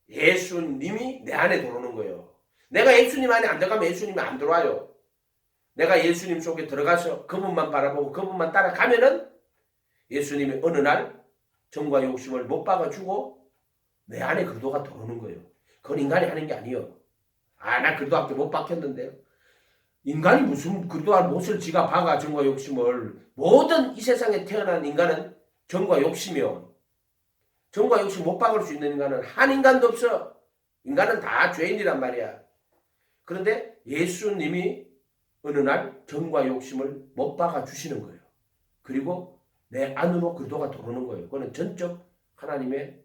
예수님이 내 안에 들어오는 거예요. 내가 예수님 안에 안 들어가면 예수님이 안 들어와요. 내가 예수님 속에 들어가서 그분만 바라보고 그분만 따라가면은 예수님이 어느 날 정과 욕심을 못 박아주고 내 안에 그리스도가 들어오는 거예요. 그건 인간이 하는 게 아니에요. 나 그리스도밖에 못 박혔는데요. 인간이 무슨 그리스도와 못을 지가 박아 정과 욕심을. 모든 이 세상에 태어난 인간은 정과 욕심이요. 정과 욕심 못 박을 수 있는 인간은 한 인간도 없어. 인간은 다 죄인이란 말이야. 그런데 예수님이 어느 날 정과 욕심을 못 박아 주시는 거예요. 그리고 내 안으로 그리스도가 들어오는 거예요. 그거는 전적 하나님의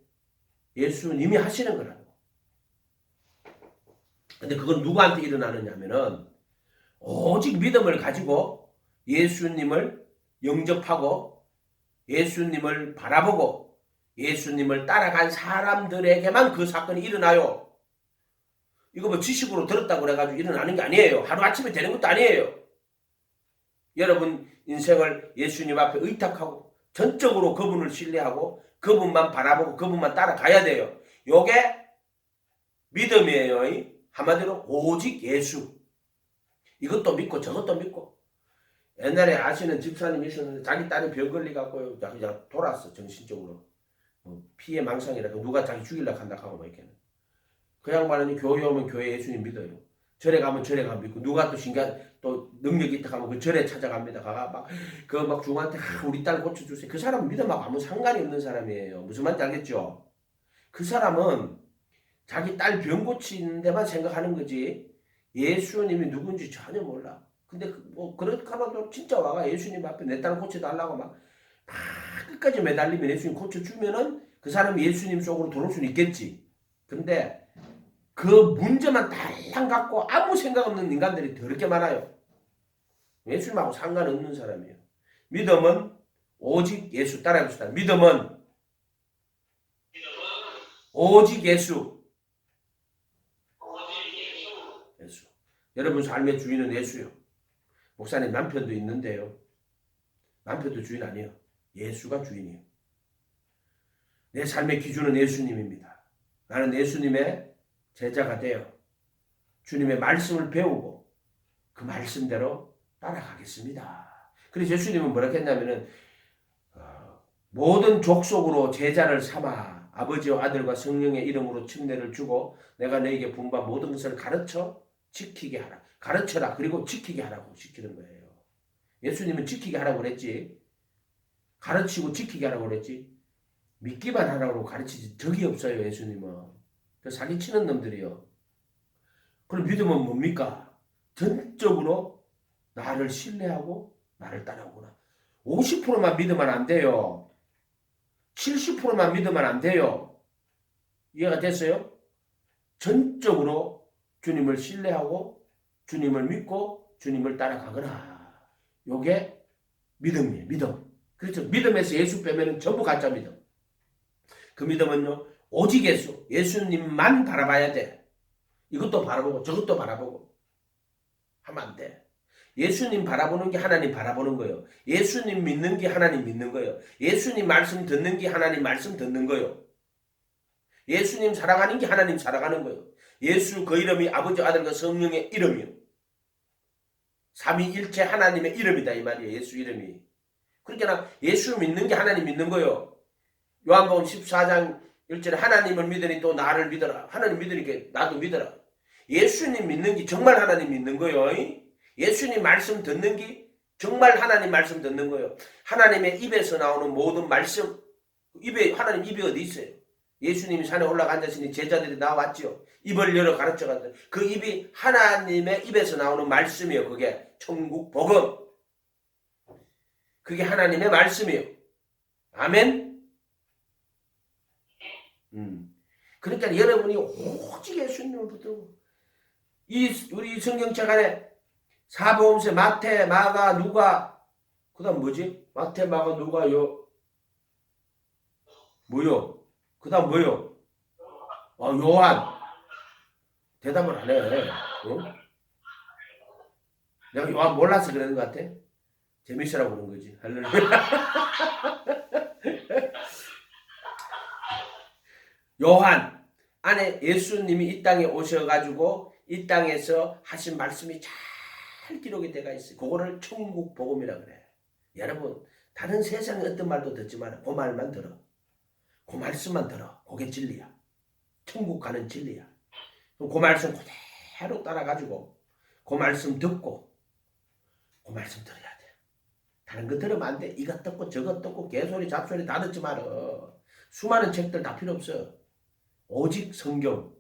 예수님이 하시는 거라고. 근데 그건 누구한테 일어나느냐면은 오직 믿음을 가지고 예수님을 영접하고 예수님을 바라보고 예수님을 따라간 사람들에게만 그 사건이 일어나요. 이거 뭐 지식으로 들었다고 그래가지고 일어나는 게 아니에요. 하루아침에 되는 것도 아니에요. 여러분 인생을 예수님 앞에 의탁하고 전적으로 그분을 신뢰하고 그분만 바라보고 그분만 따라가야 돼요. 요게 믿음이에요. 한마디로 오직 예수. 이것도 믿고 저것도 믿고. 옛날에 아시는 집사님이 있었는데 자기 딸이 병 걸려갖고 그냥 돌았어. 정신적으로. 피해 망상이라고 누가 자기 죽이려고 한다 하고 막 이렇게. 그 양반은 교회 오면 교회 예수님 믿어요. 절에 가면 절에 가면 믿고 누가 또 신기한 또 능력이 있다 하면 그 절에 찾아갑니다. 가가 막 중한테 우리 딸 고쳐주세요. 그 사람은 믿음하고 아무 상관이 없는 사람이에요. 무슨 말인지 알겠죠? 그 사람은 자기 딸 병 고치는 데만 생각하는 거지 예수님이 누군지 전혀 몰라. 근데 뭐 그렇다고 진짜 와가 예수님 앞에 내 딸 고쳐달라고 막 끝까지 매달리면 예수님 고쳐주면은 그 사람이 예수님 속으로 들어올 수는 있겠지. 근데 그 문제만 달랑 갖고 아무 생각 없는 인간들이 더럽게 많아요. 예수님하고 상관없는 사람이에요. 믿음은 오직 예수. 따라해봅시다. 믿음은 오직 예수. 예수. 여러분 삶의 주인은 예수요. 목사님 남편도 있는데요. 남편도 주인 아니에요. 예수가 주인이에요. 내 삶의 기준은 예수님입니다. 나는 예수님의 제자가 되어 주님의 말씀을 배우고 그 말씀대로 따라가겠습니다. 그래서 예수님은 뭐라고 했냐면은 모든 족속으로 제자를 삼아 아버지와 아들과 성령의 이름으로 침례를 주고 내가 너에게 분부한 모든 것을 가르쳐 지키게 하라. 가르쳐라. 그리고 지키게 하라고 시키는 거예요. 예수님은 지키게 하라고 그랬지. 가르치고 지키게 하라고 그랬지. 믿기만 하라고 가르치지 적이 없어요. 예수님은. 사기치는 놈들이요. 그럼 믿음은 뭡니까? 전적으로 나를 신뢰하고 나를 따라오구나. 50%만 믿으면 안 돼요. 70%만 믿으면 안 돼요. 이해가 됐어요? 전적으로 주님을 신뢰하고 주님을 믿고 주님을 따라가거나. 요게 믿음이에요. 믿음. 그렇죠. 믿음에서 예수 빼면 전부 가짜 믿음. 그 믿음은요. 오직 예수. 예수님만 바라봐야 돼. 이것도 바라보고 저것도 바라보고 하면 안 돼. 예수님 바라보는 게 하나님 바라보는 거예요. 예수님 믿는 게 하나님 믿는 거예요. 예수님 말씀 듣는 게 하나님 말씀 듣는 거예요. 예수님 사랑하는 게 하나님 사랑하는 거예요. 예수 그 이름이 아버지 아들과 성령의 이름이요. 삼위일체 하나님의 이름이다 이 말이에요. 예수 이름이. 그러니까 예수 믿는 게 하나님 믿는 거예요. 요한복음 14장 1절에 하나님을 믿으니 또 나를 믿어라. 하나님 믿으니까 나도 믿어라. 예수님 믿는 게 정말 하나님 믿는 거예요. 예수님 말씀 듣는 게 정말 하나님 말씀 듣는 거예요. 하나님의 입에서 나오는 모든 말씀. 하나님 입이 어디 있어요? 예수님이 산에 올라가 앉으시니 제자들이 나왔죠. 입을 열어 가르쳐가지고 그 입이 하나님의 입에서 나오는 말씀이에요. 그게 천국 복음. 그게 하나님의 말씀이에요. 아멘. 그러니까 여러분이 오직 예수님을 붙들고 우리 성경책 안에 사복음서 마태, 마가, 누가 그 다음 뭐지? 마태, 마가, 누가 뭐요? 그 다음 뭐요? 요한. 대답을 안 해. 어? 내가 요한 몰라서 그러는 것 같아. 재밌으라고 그런 거지. 요한, 안에 예수님이 이 땅에 오셔가지고 이 땅에서 하신 말씀이 잘 기록이 되어 있어요. 그거를 천국 복음이라 그래. 여러분 다른 세상의 어떤 말도 듣지 마라. 그 말만 들어. 그 말씀만 들어. 그게 진리야. 천국 가는 진리야. 그 말씀 그대로 따라가지고 그 말씀 듣고 그 말씀 들어야 돼. 다른 거 들으면 안 돼. 이것 듣고 저것 듣고 개소리 잡소리 다 듣지 마라. 수많은 책들 다 필요 없어. 오직 성경.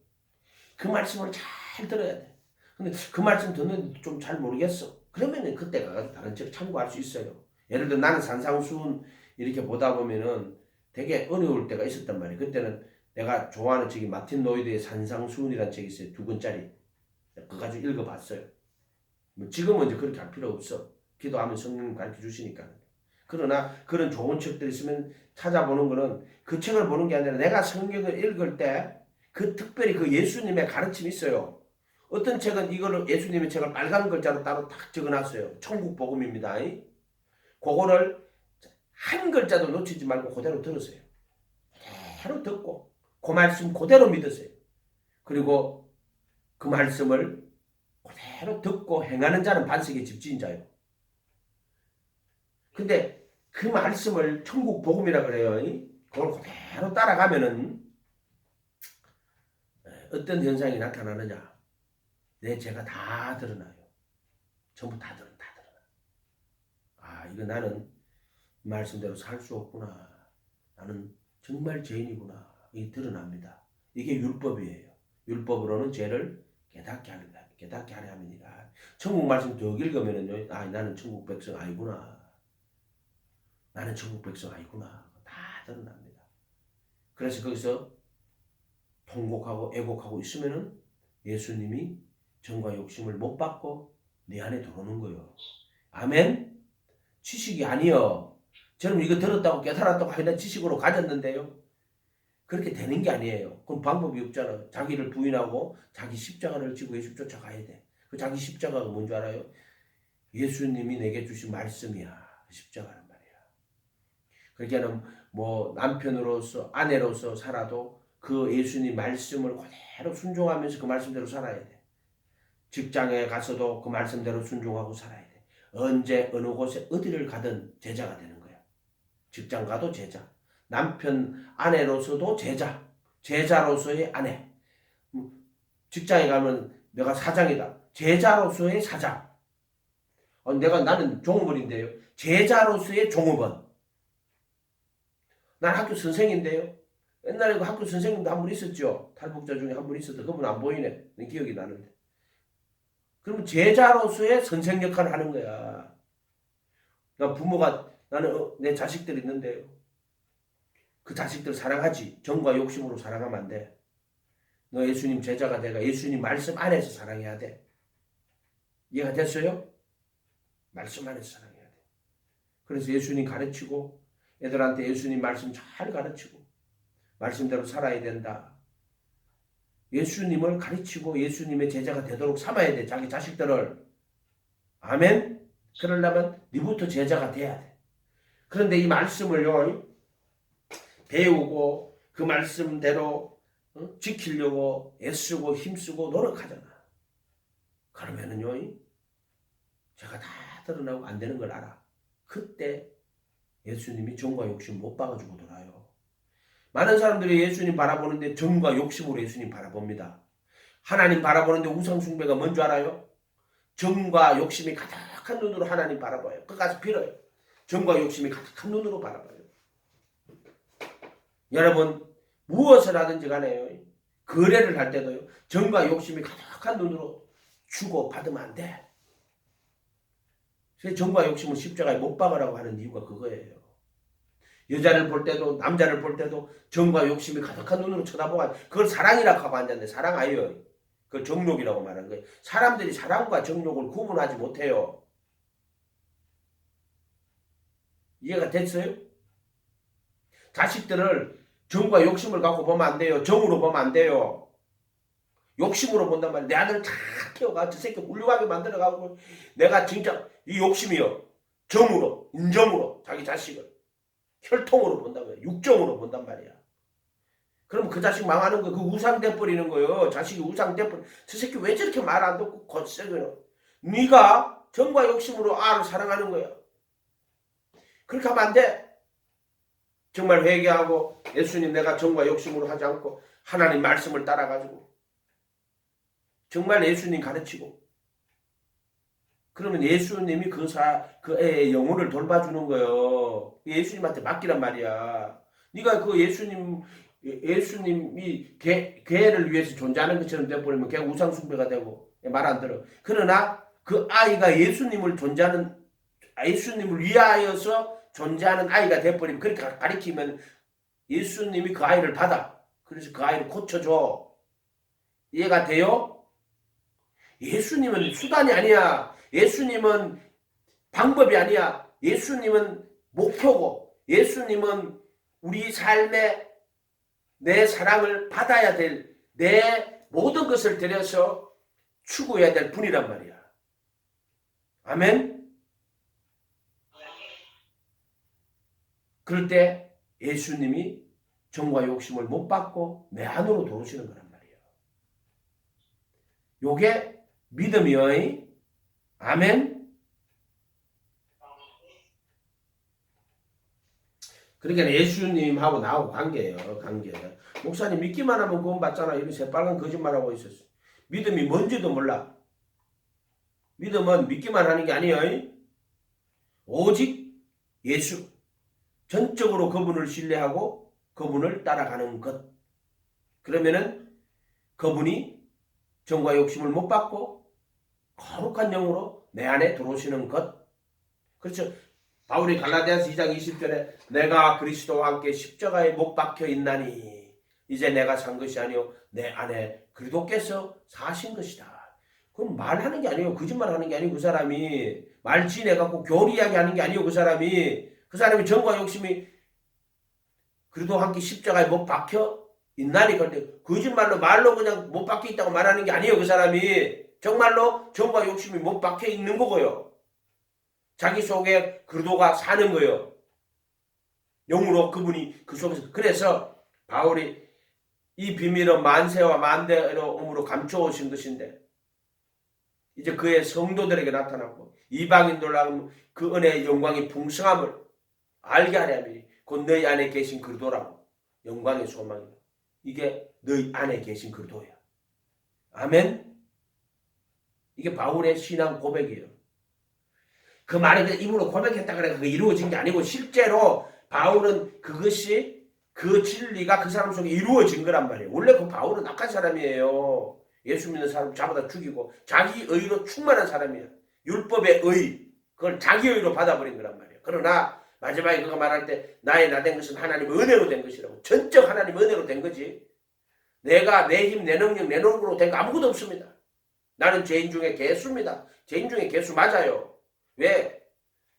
그 말씀을 잘 들어야 돼. 근데 그 말씀 듣는데 좀 잘 모르겠어. 그러면은 그때 가서 다른 책 참고할 수 있어요. 예를 들어 나는 산상수훈 이렇게 보다 보면은 되게 어려울 때가 있었단 말이에요. 그때는 내가 좋아하는 책이 마틴 노이드의 산상수훈이라는 책이 있어요. 2권짜리. 그거 가지고 읽어봤어요. 뭐 지금은 이제 그렇게 할 필요 없어. 기도하면 성령님 가르쳐 주시니까. 그러나 그런 좋은 책들이 있으면 찾아보는 거는 그 책을 보는 게 아니라 내가 성경을 읽을 때 그 특별히 그 예수님의 가르침이 있어요. 어떤 책은 이거를 예수님의 책을 빨간 글자로 따로 딱 적어놨어요. 천국 복음입니다. 그거를 한 글자도 놓치지 말고 그대로 들으세요. 그대로 듣고 그 말씀 그대로 믿으세요. 그리고 그 말씀을 그대로 듣고 행하는 자는 반석의 집주인 자요. 근데 그 말씀을 천국 복음이라 그래요. 그걸 그대로 따라가면은 어떤 현상이 나타나느냐. 내 죄가 다 드러나요. 전부 다 드러나. 아, 이거 나는 말씀대로 살 수 없구나. 나는 정말 죄인이구나. 이게 드러납니다. 이게 율법이에요. 율법으로는 죄를 깨닫게 하려 함이니라. 천국 말씀 더 읽으면은요. 아, 나는 천국 백성 아니구나. 나는 천국 백성 아니구나. 다 드러납니다. 그래서 거기서 통곡하고 애곡하고 있으면은 예수님이 정과 욕심을 못 받고 내 안에 들어오는 거예요. 아멘? 지식이 아니요. 저는 이거 들었다고 깨달았다고 하나 지식으로 가졌는데요. 그렇게 되는 게 아니에요. 그럼 방법이 없잖아. 자기를 부인하고 자기 십자가를 지고 예수 쫓아가야 돼. 그 자기 십자가가 뭔지 알아요? 예수님이 내게 주신 말씀이야. 십자가란 말이야. 그러니까 뭐 남편으로서 아내로서 살아도 그 예수님 말씀을 그대로 순종하면서 그 말씀대로 살아야 돼. 직장에 가서도 그 말씀대로 순종하고 살아야 돼. 언제 어느 곳에 어디를 가든 제자가 되는 거야. 직장 가도 제자. 남편 아내로서도 제자. 제자로서의 아내. 직장에 가면 내가 사장이다. 제자로서의 사장. 나는 종업원인데요. 제자로서의 종업원. 난 학교 선생인데요. 옛날에 그 학교 선생님도 한 분 있었죠. 탈북자 중에 한 분 있었다. 그분 안 보이네. 기억이 나는데. 그러면 제자로서의 선생 역할을 하는 거야. 나 부모가 나는 내 자식들 있는데요. 그 자식들 사랑하지. 정과 욕심으로 사랑하면 안 돼. 너 예수님 제자가 돼가 예수님 말씀 안에서 사랑해야 돼. 이해가 됐어요? 말씀 안에서 사랑해야 돼. 그래서 예수님 가르치고 애들한테 예수님 말씀 잘 가르치고 말씀대로 살아야 된다. 예수님을 가르치고 예수님의 제자가 되도록 삼아야 돼. 자기 자식들을. 아멘? 그러려면 네부터 제자가 돼야 돼. 그런데 이 말씀을요. 배우고 그 말씀대로 지키려고 애쓰고 힘쓰고 노력하잖아. 그러면은요. 제가 다 드러나고 안 되는 걸 알아. 그때 예수님이 정과 욕심 못 봐가지고 돌아요. 많은 사람들이 예수님 바라보는데 정과 욕심으로 예수님 바라봅니다. 하나님 바라보는데 우상숭배가 뭔 줄 알아요? 정과 욕심이 가득한 눈으로 하나님 바라봐요. 그 가서 빌어요. 정과 욕심이 가득한 눈으로 바라봐요. 여러분 무엇을 하든지 간에요. 거래를 할 때도요. 정과 욕심이 가득한 눈으로 주고 받으면 안 돼. 그래서 정과 욕심을 십자가에 못 박으라고 하는 이유가 그거예요. 여자를 볼 때도 남자를 볼 때도 정과 욕심이 가득한 눈으로 쳐다보고 그걸 사랑이라고 하고 앉았는데 사랑 아니에요. 그걸 정욕이라고 말하는 거예요. 사람들이 사랑과 정욕을 구분하지 못해요. 이해가 됐어요? 자식들을 정과 욕심을 갖고 보면 안 돼요. 정으로 보면 안 돼요. 욕심으로 본단 말이에요. 내 아들 다 키워가 저 새끼 훌륭하게 만들어가고 내가 진짜 이 욕심이요. 정으로 인정으로 자기 자식을 혈통으로 본단 말이야. 육정으로 본단 말이야. 그럼 그 자식 망하는 거, 그 우상 돼버리는 거예요. 자식이 우상 돼버려. 저 새끼 왜 저렇게 말 안 듣고 겉세거려. 네가 정과 욕심으로 아를 사랑하는 거야. 그렇게 하면 안 돼. 정말 회개하고 예수님 내가 정과 욕심으로 하지 않고 하나님 말씀을 따라가지고 정말 예수님 가르치고 그러면 예수님이 그 애의 영혼을 돌봐주는 거예요. 예수님한테 맡기란 말이야. 네가 그 예수님이 걔를 위해서 존재하는 것처럼 돼버리면 걔 우상숭배가 되고 말 안 들어. 그러나 그 아이가 예수님을 위하여서 존재하는 아이가 돼버리면 그렇게 가리키면 예수님이 그 아이를 받아. 그래서 그 아이를 고쳐줘. 이해가 돼요? 예수님은 수단이 아니야. 예수님은 방법이 아니야. 예수님은 목표고 예수님은 우리 삶에 내 사랑을 받아야 될 내 모든 것을 들여서 추구해야 될 분이란 말이야. 아멘? 그럴 때 예수님이 정과 욕심을 못 받고 내 안으로 들어오시는 거란 말이에요. 요게 믿음이요. 아멘? 그러니까 예수님하고 나하고 관계예요. 관계. 목사님 믿기만 하면 구원 받잖아. 이런 새빨간 거짓말하고 있었어. 믿음이 뭔지도 몰라. 믿음은 믿기만 하는 게 아니에요. 오직 예수. 전적으로 그분을 신뢰하고 그분을 따라가는 것. 그러면은 그분이 정과 욕심을 못 받고 거룩한 영으로 내 안에 들어오시는 것. 그렇죠. 바울이 갈라디아서 2장 20절에 내가 그리스도와 함께 십자가에 못 박혀 있나니 이제 내가 산 것이 아니요 내 안에 그리스도께서 사신 것이다. 그럼 말하는 게 아니에요. 거짓말하는 게 아니고 그 사람이 말 지내갖고 교리 이야기하는 게 아니에요. 그 사람이 정과 욕심이 그리스도와 함께 십자가에 못 박혀 있나니 그런데 거짓말로 말로 그냥 못 박혀 있다고 말하는 게 아니에요. 그 사람이 정말로 정과 욕심이 못 박혀 있는 거고요. 자기 속에 그리스도가 사는 거예요. 영으로 그분이 그 속에서. 그래서 바울이 이 비밀은 만세와 만대로움으로 감춰오신 것인데 이제 그의 성도들에게 나타났고 이방인들로 그 은혜의 영광의 풍성함을 알게 하려면 곧 너희 안에 계신 그리스도라고. 영광의 소망이야. 이게 너희 안에 계신 그리스도야. 아멘. 이게 바울의 신앙 고백이에요. 그 말이 입으로 고백했다 그래 그게 이루어진 게 아니고 실제로 바울은 그것이 그 진리가 그 사람 속에 이루어진 거란 말이에요. 원래 그 바울은 악한 사람이에요. 예수 믿는 사람 잡아다 죽이고 자기 의로 충만한 사람이야. 율법의 의 그걸 자기 의로 받아버린 거란 말이에요. 그러나 마지막에 그가 말할 때 나의 나 된 것은 하나님 은혜로 된 것이라고. 전적 하나님 은혜로 된 거지. 내가 내 힘, 내 능력, 내 노력으로 된 거 아무것도 없습니다. 나는 죄인 중에 개수입니다. 죄인 중에 개수 맞아요. 왜?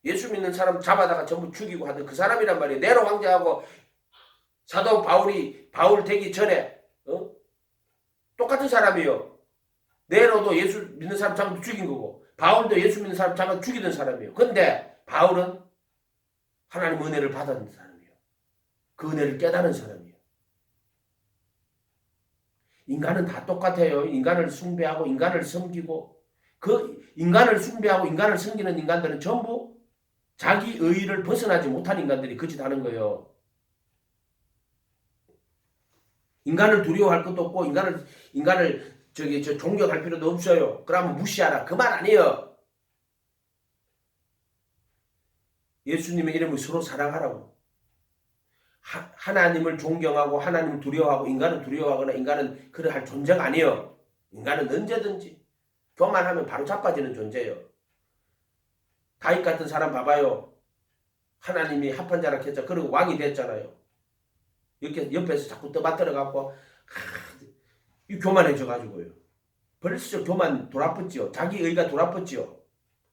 예수 믿는 사람 잡아다가 전부 죽이고 하던 그 사람이란 말이에요. 네로 황제하고 사도 바울 되기 전에 똑같은 사람이에요. 네로도 예수 믿는 사람 잡아 죽인 거고 바울도 예수 믿는 사람 잡아 죽이던 사람이에요. 근데 바울은 하나님 은혜를 받은 사람이에요. 그 은혜를 깨달은 사람이에요. 인간은 다 똑같아요. 인간을 숭배하고 인간을 섬기고 그 인간을 숭배하고 인간을 섬기는 인간들은 전부 자기 의의를 벗어나지 못한 인간들이 거짓하는 거예요. 인간을 두려워할 것도 없고 인간을 존경할 필요도 없어요. 그러면 무시하라. 그 말 아니에요. 예수님의 이름을 서로 사랑하라고. 하나님을 존경하고 하나님을 두려워하고 인간을 두려워하거나 인간은 그러할 존재가 아니에요. 인간은 언제든지 교만하면 바로 자빠지는 존재예요. 다윗 같은 사람 봐봐요. 하나님이 합한 자라 했죠. 그리고 왕이 됐잖아요. 이렇게 옆에서 자꾸 떠받들어갖고 이 교만해져가지고요. 벌써 교만 돌아붙지요. 자기 의가 돌아붙지요.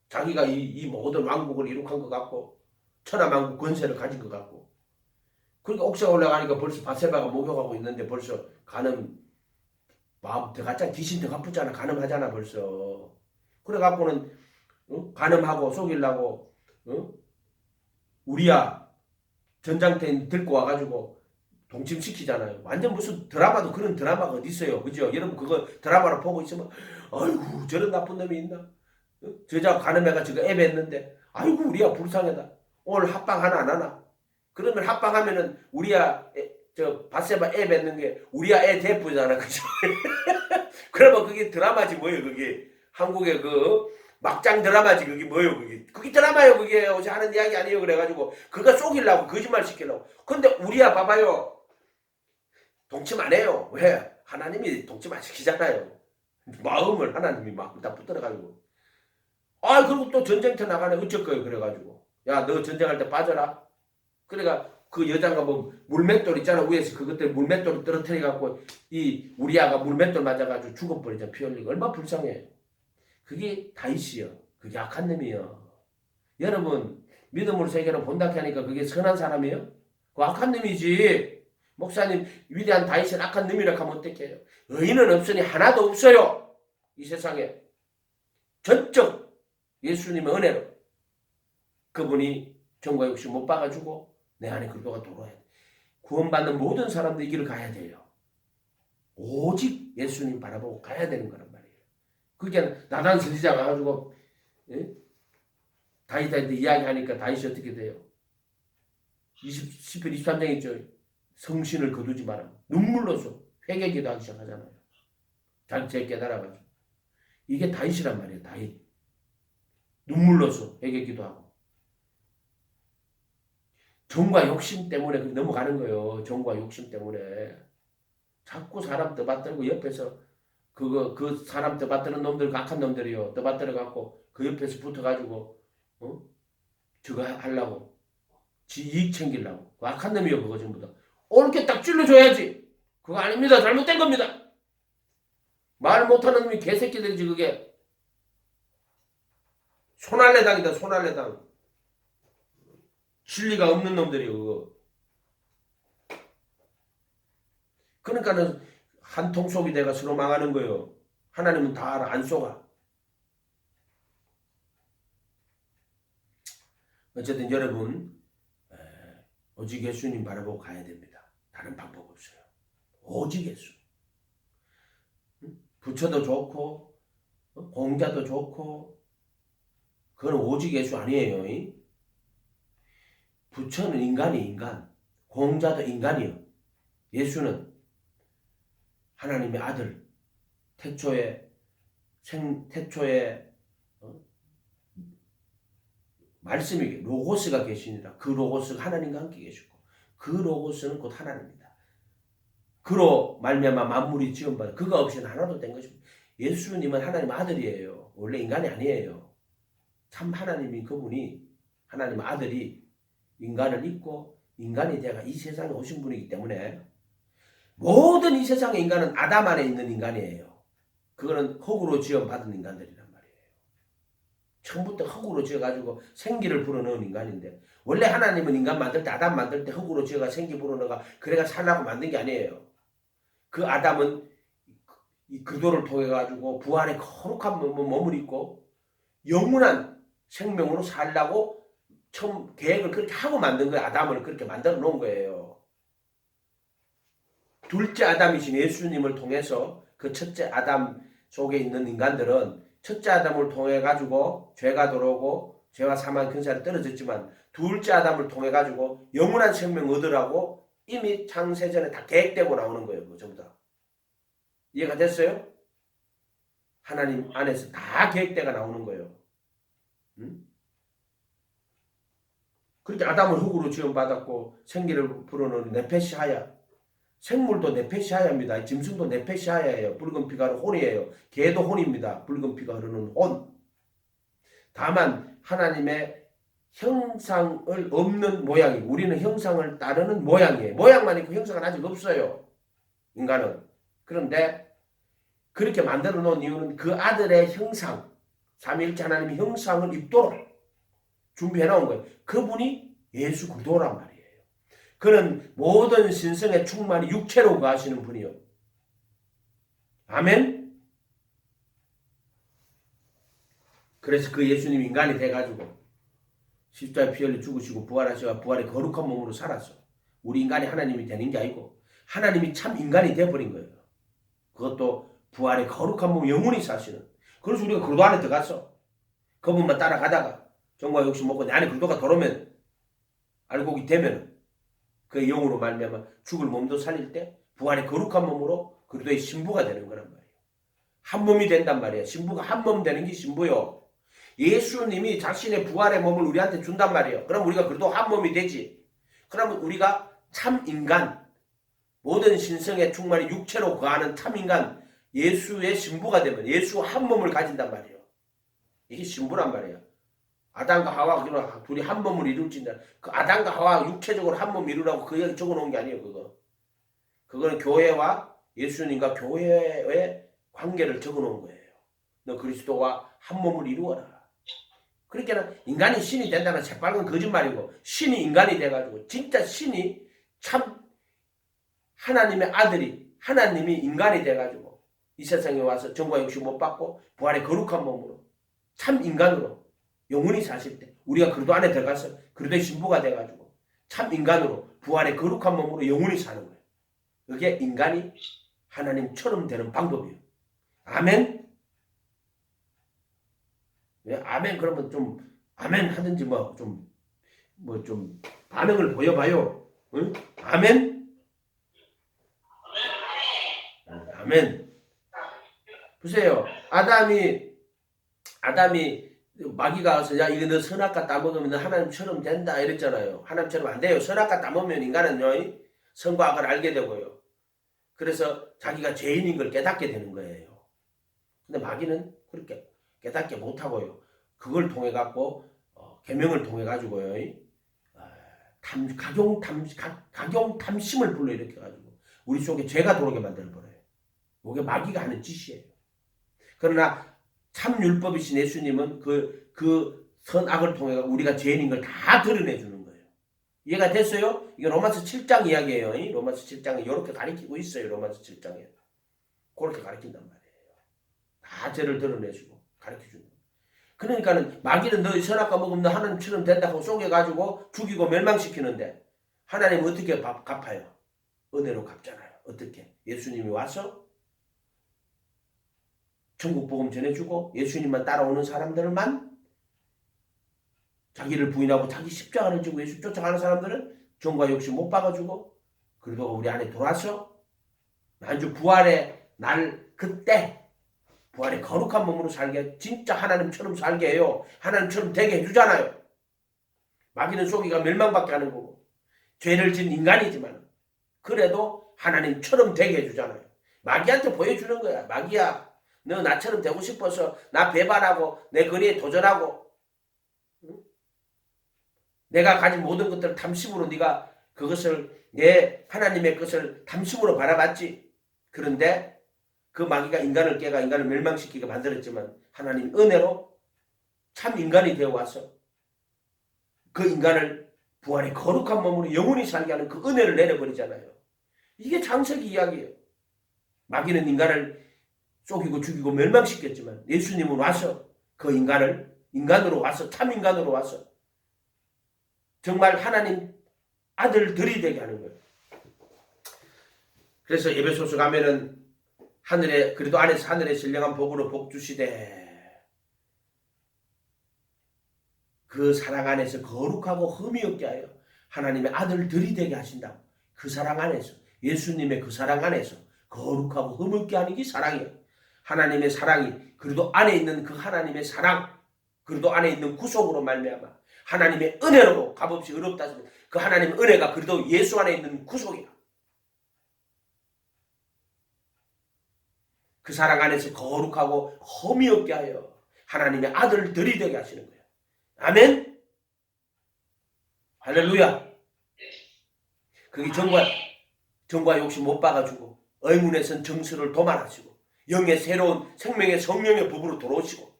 자기가 이 모든 왕국을 이룩한 것 같고 천하만국 권세를 가진 것 같고 그러니까 옥상 올라가니까 벌써 바세바가 목욕하고 있는데 벌써 가늠 마음 들어갔잖아. 귀신 들어갔잖아. 가늠하잖아 벌써. 그래갖고는 가늠하고 속이려고 우리야 전장터에 들고 와가지고 동침시키잖아요. 완전 무슨 드라마도 그런 드라마가 어디 있어요. 그죠? 여러분 그거 드라마로 보고 있으면 아이고 저런 나쁜 놈이 있나? 저자 가는 애가 지금 애 뱉는데 아이고 우리야 불쌍하다. 오늘 합방 하나 안 하나? 그러면 합방하면은 우리야 저 바세바 애 뱉는 게 우리야 애 대부잖아. 그죠? 그러면 그게 드라마지 뭐예요 그게. 한국의 그 막장 드라마지 그게 뭐예요 그게. 그게 드라마예요 그게. 어제 하는 이야기 아니에요. 그래가지고 그거 속이려고 거짓말 시키려고. 근데 우리야 봐봐요. 동침 안 해요. 왜? 하나님이 동침 안 시키잖아요. 마음을 하나님이 막 다 붙들어가지고. 아, 그리고 또 전쟁터 나가네. 어쩔 거예요. 그래가지고. 야, 너 전쟁할 때 빠져라. 그러니까 그 여자가 뭐 물맷돌 있잖아. 위에서 그것들 물맷돌 떨어뜨려갖고 이 우리아가 물맷돌 맞아가지고 죽어버리잖아. 피 흘리고. 얼마나 불쌍해. 그게 다윗이요. 그게 악한 놈이요. 여러분, 믿음으로 세계는 본다 하니까 그게 선한 사람이에요? 그 악한 놈이지. 목사님 위대한 다윗은 악한 놈이라 하면 어떡해요? 의인은 없으니 하나도 없어요. 이 세상에. 전적 예수님의 은혜로 그분이 정과 욕심 못 박아주고 내 안에 그리스도가 들어와야 돼. 구원받는 모든 사람들이 이 길을 가야 돼요. 오직 예수님 바라보고 가야 되는 거란 말이에요. 그게 나단 선지자가 가지고 다윗한테 이야기하니까 다윗이 어떻게 돼요? 10편 23장 있죠. 성신을 거두지 마라. 눈물로서 회개기도 하기 시작하잖아요. 자기 죄 깨달아가지고. 이게 다윗이란 말이에요. 다윗. 눈물로서 회개기도 하고. 정과 욕심 때문에 넘어가는 거예요. 정과 욕심 때문에. 자꾸 사람 떠받들고 옆에서 그 사람 떠받드는 놈들 악한 놈들이요. 떠받들어 갖고 그 옆에서 붙어가지고 저거 하려고. 지 이익 챙기려고. 그 악한 놈이요. 그거 전부 다. 옳게 딱 찔러줘야지. 그거 아닙니다. 잘못된 겁니다. 말 못하는 놈이 개새끼들이지 그게. 손할래당이다. 손할래당. 진리가 없는 놈들이요. 그거. 그러니까는 한 통 속이 돼가 서로 망하는 거예요. 하나님은 다 알아. 안 속아. 어쨌든 여러분 오직 예수님 바라보고 가야 됩니다. 다른 방법 없어요. 오직 예수. 부처도 좋고 공자도 좋고 그건 오직 예수 아니에요. 부처는 인간이 인간. 공자도 인간이요. 예수는 하나님의 아들. 태초에 말씀이 로고스가 계시니라. 그 로고스가 하나님과 함께 계시고 그 로고스는 곧 하나님입니다. 그로 말미암아 만물이 지음받아 그가 없이는 하나도 된 것입니다. 예수님은 하나님 아들이에요. 원래 인간이 아니에요. 참 하나님이 그분이 하나님 아들이 인간을 입고 인간이 되어 이 세상에 오신 분이기 때문에 모든 이 세상의 인간은 아담 안에 있는 인간이에요. 그거는 흙으로 지음받은 인간들이란 말이에요. 처음부터 흙으로 지어가지고 생기를 불어넣은 인간인데 원래 하나님은 인간 만들 때 아담 만들 때 흙으로 지어가 생기 불어넣어가 그래가 살라고 만든 게 아니에요. 그 아담은 이 그도를 통해 가지고 부활의 거룩한 몸을 입고 영원한 생명으로 살라고 처음 계획을 그렇게 하고 만든 거예요. 아담을 그렇게 만들어 놓은 거예요. 둘째 아담이신 예수님을 통해서 그 첫째 아담 속에 있는 인간들은 첫째 아담을 통해 가지고 죄가 들어오고 죄와 사망의 근사를 떨어졌지만 둘째 아담을 통해 가지고 영원한 생명 얻으라고 이미 창세전에 다 계획되고 나오는 거예요. 그 전부 다. 이해가 됐어요? 하나님 안에서 다 계획되가 나오는 거예요. 응? 그렇게 아담을 흙으로 지음받았고 생기를 불어넣은 네페시하야. 생물도 네페시하야입니다. 짐승도 네페시하야예요. 붉은 피가 흐르는 혼이에요. 개도 혼입니다. 붉은 피가 흐르는 혼. 다만 하나님의 형상을 없는 모양이고 우리는 형상을 따르는 모양이에요. 모양만 있고 형상은 아직 없어요. 인간은. 그런데 그렇게 만들어 놓은 이유는 그 아들의 형상, 삼위일체 하나님의 형상을 입도록 준비해 놓은 거예요. 그분이 예수 그리스도란 말이에요. 그는 모든 신성의 충만이 육체로 거하시는 분이요. 아멘. 그래서 그 예수님 인간이 돼가지고 십자가에 피 흘려 죽으시고 부활하셔가 부활의 거룩한 몸으로 살았어. 우리 인간이 하나님이 되는 게 아니고 하나님이 참 인간이 되어버린 거예요. 그것도 부활의 거룩한 몸 영원히 사시는. 그래서 우리가 그리스도 안에 들어갔어. 그분만 따라가다가 정과 욕심 먹고 내 안에 그리스도가 들어오면 알곡이 되면 그 영으로 말미암아 죽을 몸도 살릴 때 부활의 거룩한 몸으로 그리스도의 신부가 되는 거란 말이에요. 한 몸이 된단 말이에요. 신부가 한 몸 되는 게 신부요. 예수님이 자신의 부활의 몸을 우리한테 준단 말이에요. 그럼 우리가 그래도 한 몸이 되지. 그러면 우리가 참 인간, 모든 신성의 충만히 육체로 거하는 참 인간, 예수의 신부가 되면 예수 한 몸을 가진단 말이에요. 이게 신부란 말이에요. 아담과 하와 둘이 한 몸을 이룰진다. 그 아담과 하와 육체적으로 한 몸 이루라고 그 얘기 적어놓은 게 아니에요. 그거는 교회와 예수님과 교회의 관계를 적어놓은 거예요. 너 그리스도와 한 몸을 이루어라. 그러니까 인간이 신이 된다는 새빨간 거짓말이고 신이 인간이 돼가지고 진짜 신이 참 하나님의 아들이 하나님이 인간이 돼가지고 이 세상에 와서 정과 욕심 못 받고 부활의 거룩한 몸으로 참 인간으로 영원히 사실 때 우리가 그리스도 안에 들어가서 그리스도의 신부가 돼가지고 참 인간으로 부활의 거룩한 몸으로 영원히 사는 거예요. 그게 인간이 하나님처럼 되는 방법이에요. 아멘. 아멘 그러면 좀 아멘 하든지 좀 반응을 보여봐요. 응? 아멘. 아멘. 보세요. 아담이 마귀가 와서 야 이거 너 선악과 따먹으면 너 하나님처럼 된다 이랬잖아요. 하나님처럼 안 돼요. 선악과 따먹으면 인간은요 선과 악을 알게 되고요. 그래서 자기가 죄인인 걸 깨닫게 되는 거예요. 근데 마귀는 그렇게 깨닫게 못하고요. 그걸 통해 갖고 계명을 통해 가지고요. 각용 탐심을 불러일으켜 가지고 우리 속에 죄가 들어오게 만들어 버려요. 이게 마귀가 하는 짓이에요. 그러나 참 율법이신 예수님은 그 선악을 통해 우리가 죄인인 걸 다 드러내 주는 거예요. 이해가 됐어요? 이게 로마서 7장 이야기예요. 로마서 7장에 이렇게 가르치고 있어요. 로마서 7장에. 그렇게 가르친단 말이에요. 다 죄를 드러내주고 가르쳐주는 거예요. 그러니까는 마귀는 너 선악과 먹으면 너 하나님처럼 된다고 속여가지고 죽이고 멸망시키는데 하나님은 어떻게 갚아요? 은혜로 갚잖아요. 어떻게? 예수님이 와서 천국 복음 전해주고 예수님만 따라오는 사람들만 자기를 부인하고 자기 십자가를 지고 예수 쫓아가는 사람들은 정과 욕심 못 박아주고 그리고 우리 안에 들어와서 만주 부활의 날 그때 부활의 거룩한 몸으로 살게 진짜 하나님처럼 살게 해요. 하나님처럼 되게 해주잖아요. 마귀는 속이가 멸망밖에 하는 거고 죄를 진 인간이지만 그래도 하나님처럼 되게 해주잖아요. 마귀한테 보여주는 거야. 마귀야 너 나처럼 되고 싶어서 나 배반하고 내 거리에 도전하고 응? 내가 가진 모든 것들을 탐심으로 네가 그것을 내 하나님의 것을 탐심으로 바라봤지. 그런데 그 마귀가 인간을 깨가 인간을 멸망시키게 만들었지만 하나님 은혜로 참 인간이 되어 와서 그 인간을 부활의 거룩한 몸으로 영원히 살게 하는 그 은혜를 내려버리잖아요. 이게 창세기 이야기예요. 마귀는 인간을 속이고 죽이고 멸망시켰지만 예수님은 와서 그 인간을 인간으로 와서 참 인간으로 와서 정말 하나님 아들들이 되게 하는 거예요. 그래서 에베소서 가면은 하늘에 그래도 안에서 하늘의 신령한 복으로 복 주시되 그 사랑 안에서 거룩하고 흠이 없게 하여 하나님의 아들들이 되게 하신다. 그 사랑 안에서 예수님의 그 사랑 안에서 거룩하고 흠 없게 하는 게 사랑이에요. 하나님의 사랑이 그래도 안에 있는 그 하나님의 사랑 그래도 안에 있는 구속으로 말미암아 하나님의 은혜로 값없이 의롭다 하시면 그 하나님의 은혜가 그래도 예수 안에 있는 구속이야. 그 사랑 안에서 거룩하고 흠이 없게 하여 하나님의 아들들이 되게 하시는 거예요. 아멘. 할렐루야. 그게 정과 욕심 못 박아주고 의문에선 정수를 도말하시고 영의 새로운 생명의 성령의 법으로 들어오시고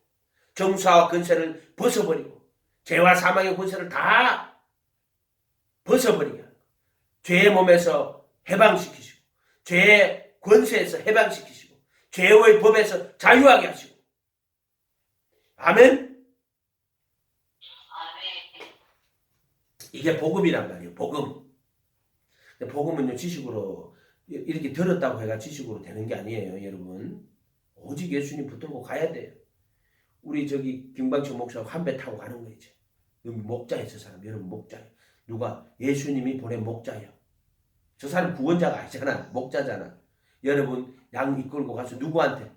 정사와 권세를 벗어버리고 죄와 사망의 권세를 다 벗어버리게 하는 거예요. 죄의 몸에서 해방시키시고 죄의 권세에서 해방시키시고 죄의 법에서 자유하게 하시고 아멘. 이게 복음이란 말이에요. 복음. 근데 복음은요 지식으로 이렇게 들었다고 해가 지식으로 되는 게 아니에요, 여러분. 오직 예수님 붙들고 가야 돼요. 우리 저기 김광철 목사하고 한 배 타고 가는 거예요. 이제. 여기 목자예요, 저 사람. 여러분 목자예요. 누가? 예수님이 보낸 목자예요. 저 사람 구원자가 아니잖아. 목자잖아. 여러분 양 이끌고 가서 누구한테?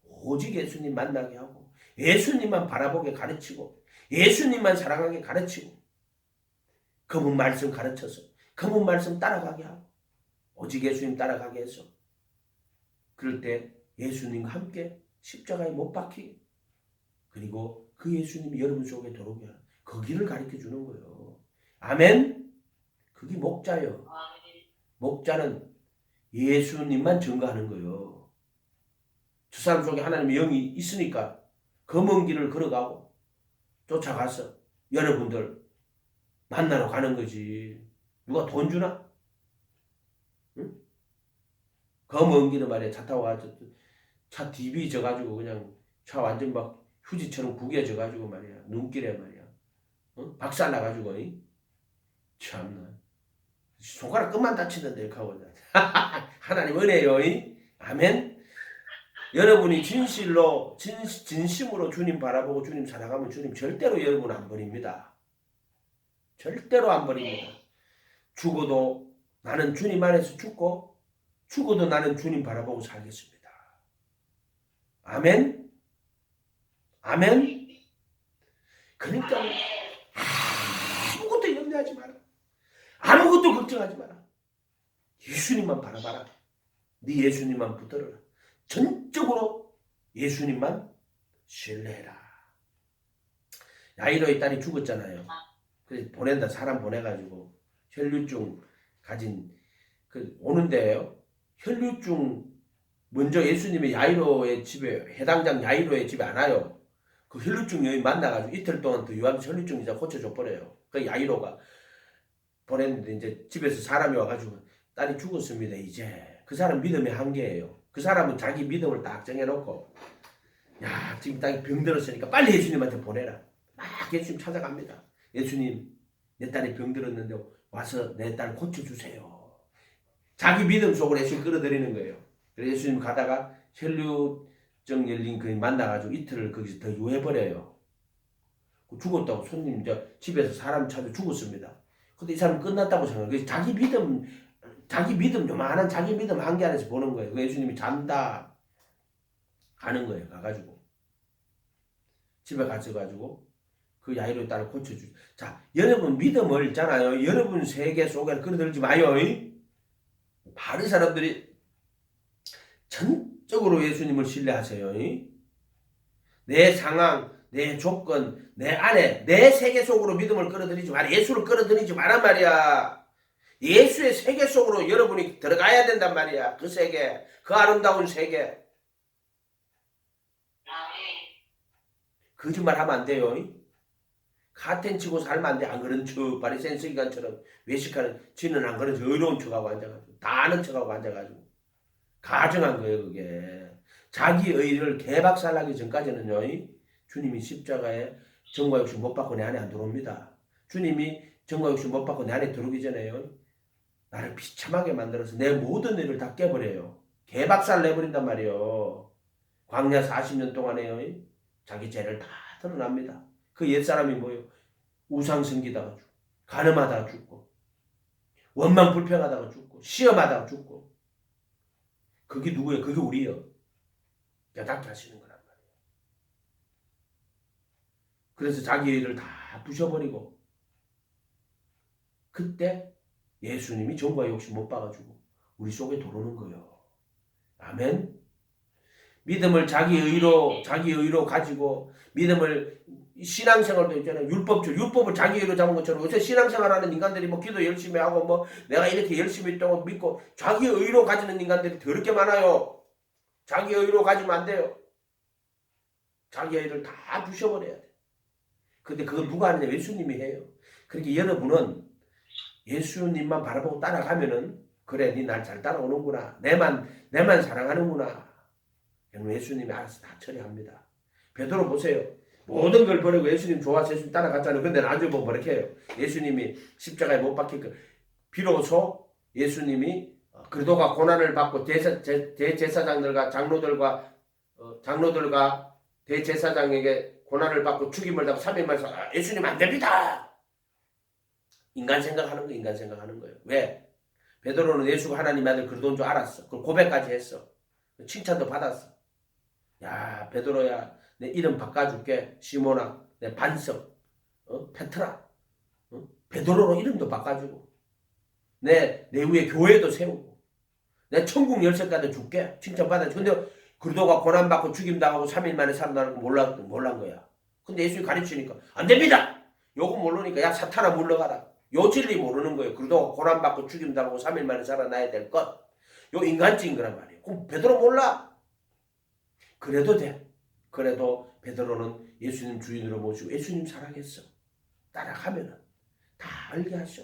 오직 예수님 만나게 하고 예수님만 바라보게 가르치고 예수님만 사랑하게 가르치고 그분 말씀 가르쳐서 그분 말씀 따라가게 하고 오직 예수님 따라가게 해서 그럴 때 예수님과 함께 십자가에 못 박히게 그리고 그 예수님이 여러분 속에 들어오게 하는 그 길을 가르쳐 주는 거예요. 아멘. 그게 목자예요. 목자는 예수님만 증거하는 거예요. 저 사람 속에 하나님의 영이 있으니까 그 먼 길을 걸어가고 쫓아가서 여러분들 만나러 가는 거지. 누가 돈 주나? 응? 그 먼 길을 말이야. 차 타고 가서 차 DB 져가지고 그냥 차 완전 막 휴지처럼 구겨져가지고 말이야. 눈길에 말이야. 어? 박살나가지고 참나. 손가락 끝만 다치는데 이렇게 하고 하나님 은혜요. 아멘. 여러분이 진실로 진심으로 주님 바라보고 주님 사랑하면 주님 절대로 여러분 안 버립니다. 절대로 안 버립니다. 죽어도 나는 주님 안에서 죽고 죽어도 나는 주님 바라보고 살겠습니다. 아멘. 아멘. 그러니까 아무것도 염려하지 마라. 아무것도 걱정하지 마라. 예수님만 바라봐라. 네 예수님만 붙들어라. 전적으로 예수님만 신뢰해라. 야이로의 딸이 죽었잖아요. 그래서 보낸다. 사람 보내가지고 혈류증 가진 오는데요. 혈류증 먼저 예수님이 야이로의 집에 해당장 야이로의 집에 안 와요. 그 혈류증 여인 만나가지고 이틀 동안 더 유하면서 혈류증 이제 고쳐줘 버려요. 그 야이로가 보냈는데 이제 집에서 사람이 와가지고 딸이 죽었습니다. 이제 그 사람 믿음의 한계예요. 그 사람은 자기 믿음을 딱 정해놓고 야 지금 딸이 병들었으니까 빨리 예수님한테 보내라. 막 예수님 찾아갑니다. 예수님 내 딸이 병들었는데 와서 내 딸 고쳐주세요. 자기 믿음 속으로 예수님 끌어들이는 거예요. 그래서 예수님 가다가 혈류증 열린 그 만나가지고 이틀을 거기서 더 유해버려요. 죽었다고 손님 집에서 사람 찾아 죽었습니다. 근데 이 사람 끝났다고 생각해요. 그래서 자기 믿음 요만한 자기 믿음 한계 안에서 보는 거예요. 그 예수님이 잔다 가는 거예요. 가가지고 집에 가셔가지고 그 야이로의 딸을 고쳐주죠. 자, 여러분 믿음을 있잖아요. 여러분 세계 속에 끌어들지 마요. 바른 사람들이 전적으로 예수님을 신뢰하세요. 내 상황, 내 조건, 내 안에, 내 세계 속으로 믿음을 끌어들이지 마라. 예수를 끌어들이지 마란 말이야. 예수의 세계 속으로 여러분이 들어가야 된단 말이야. 그 세계, 그 아름다운 세계. 거짓말 하면 안 돼요. 카텐 치고 살면 안 돼. 안 그런 척, 바리새인 서기관처럼 외식하는, 지는 안 그런 척, 의로운 척하고 앉아가지고, 다 아는 척하고 앉아가지고. 가정한 거예요, 그게. 자기 의를 개박살나기 전까지는요, 주님이 십자가에 정과 욕심 못 받고 내 안에 안 들어옵니다. 주님이 정과 욕심 못 받고 내 안에 들어오기 전에요, 나를 비참하게 만들어서 내 모든 일을 다 깨버려요. 개박살 내버린단 말이에요. 광야 40년 동안에요, 자기 죄를 다 드러납니다. 그 옛사람이 뭐예요? 우상 섬기다가 죽고, 간음하다가 죽고, 원망 불평하다가 죽고, 시험하다가 죽고. 그게 누구예요? 그게 우리예요. 깨닫게 하시는 거란 말이에요. 그래서 자기 일을 다 부셔버리고 그때 예수님이 정과 욕심 못 봐가지고 우리 속에 들어오는 거예요. 아멘. 믿음을 자기 의로 가지고 믿음을 신앙생활도 있잖아요. 율법을 자기 의로 잡은 것처럼 요새 신앙생활하는 인간들이 뭐 기도 열심히 하고 뭐 내가 이렇게 열심히 있다고 믿고 자기 의로 가지는 인간들이 더럽게 많아요. 자기 의로 가지면 안 돼요. 자기 의를 다 부셔버려야 돼. 근데 그걸 누가 하느냐? 예수님이 해요. 그러니까 여러분은 예수님만 바라보고 따라가면은 그래, 니 날 잘 따라오는구나. 내만 사랑하는구나. 예수님이 알아서 다 처리합니다. 베드로 보세요. 모든 걸 버리고 예수님 좋아서 예수님 따라갔잖아요. 근데 나중에 보면 이렇게 해요. 예수님이 십자가에 못 박힐 거. 비로소 예수님이 그리도가 고난을 받고 대제사장들과 장로들과 대제사장에게 고난을 받고 죽임을 당하고 3일 만에 예수님 안 됩니다. 인간 생각하는 거예요. 왜? 베드로는 예수가 하나님의 아들 그리도인 줄 알았어. 그걸 고백까지 했어. 칭찬도 받았어. 야, 베드로야, 내 이름 바꿔줄게. 시몬아, 내 반석, 페트라, 베드로로 이름도 바꿔주고, 내 위에 교회도 세우고, 내 천국 열쇠까지 줄게. 칭찬 받아주고. 근데 그리도가 고난받고 죽임당하고 3일 만에 살아나는 거 몰란 거야. 근데 예수님이 가르치니까 안 됩니다. 요거 모르니까 야 사탄아 물러가라. 요 진리 모르는 거예요. 그리도가 고난받고 죽임당하고 3일 만에 살아나야 될 것. 요 인간적인 거란 말이에요. 그럼 베드로 몰라? 그래도 돼. 그래도 베드로는 예수님 주인으로 모시고 예수님 사랑했어. 따라가면은 다 알게 하셔.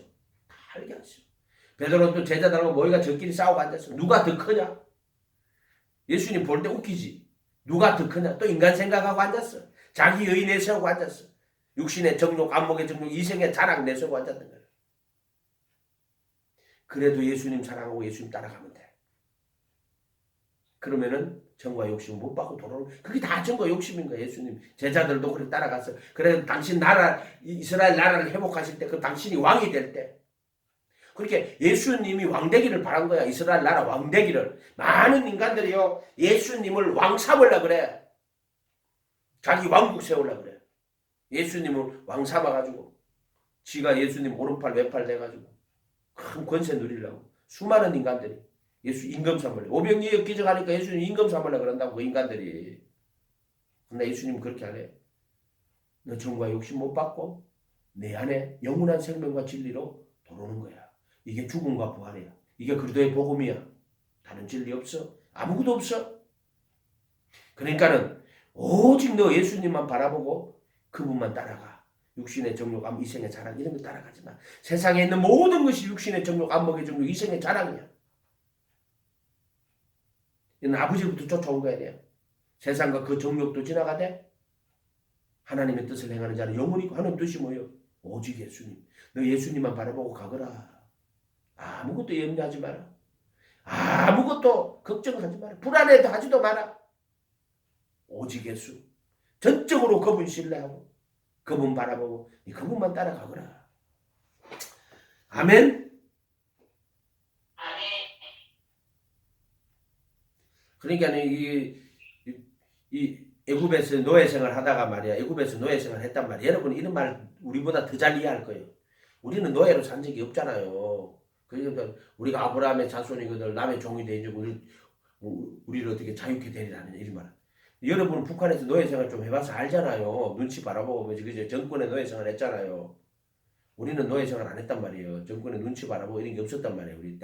다 알게 하셔. 베드로는 또 제자들하고 모이가 저끼리 싸우고 앉았어. 누가 더 크냐? 예수님 볼 때 웃기지. 누가 더 크냐? 또 인간 생각하고 앉았어. 자기 의 내세우고 앉았어. 육신의 정욕, 안목의 정욕, 이생의 자랑 내세우고 앉았던 거야. 그래도 예수님 사랑하고 예수님 따라가면 돼. 그러면은 정과 욕심을 못 받고 돌아오는 그게 다 정과 욕심인 거야. 예수님 제자들도 그렇게 따라갔어. 그래서 당신 나라 이스라엘 나라를 회복하실 때 그 당신이 왕이 될 때 그렇게 예수님이 왕되기를 바란 거야. 이스라엘 나라 왕되기를. 많은 인간들이요 예수님을 왕 삼으려고 그래. 자기 왕국 세우려고 그래. 예수님을 왕 삼아가지고 지가 예수님 오른팔 왼팔 돼가지고 큰 권세 누리려고 수많은 인간들이 예수 임금 삼으려고 오병이어 기적하니까 예수님 임금 삼으려고 그런다고 그 인간들이. 근데 예수님 그렇게 안 해. 너 정과 욕심 못 받고 내 안에 영원한 생명과 진리로 들어오는 거야. 이게 죽음과 부활이야. 이게 그리스도의 복음이야. 다른 진리 없어. 아무것도 없어. 그러니까는 오직 너 예수님만 바라보고 그분만 따라가. 육신의 정욕, 이생의 자랑 이런 거 따라가지 마. 세상에 있는 모든 것이 육신의 정욕, 안목의 정욕, 이생의 자랑이야. 이는 아버지부터 쫓아온 거야 돼. 세상과 그 정욕도 지나가되 하나님의 뜻을 행하는 자는 영원히 하는 뜻이 뭐예요? 오직 예수님. 너 예수님만 바라보고 가거라. 아무것도 염려하지 마라. 아무것도 걱정하지 마라. 불안해도 하지도 마라. 오직 예수. 전적으로 그분 신뢰하고 그분 바라보고 그분만 따라가거라. 아멘. 그러니까 이 애굽에서 노예 생활 하다가 말이야. 애굽에서 노예 생활 했단 말이야. 여러분 이런 말 우리보다 더 잘 이해할 거예요. 우리는 노예로 산 적이 없잖아요. 그러니까 우리가 아브라함의 자손이거든 남의 종이 되어주고 우리를 어떻게 자유케 되리라는 이런 말. 여러분은 북한에서 노예 생활 좀 해봐서 알잖아요. 눈치 바라보고 그저 정권의 노예 생활 했잖아요. 우리는 노예 생활 안 했단 말이에요. 정권의 눈치 바라보고 이런 게 없었단 말이에요. 우리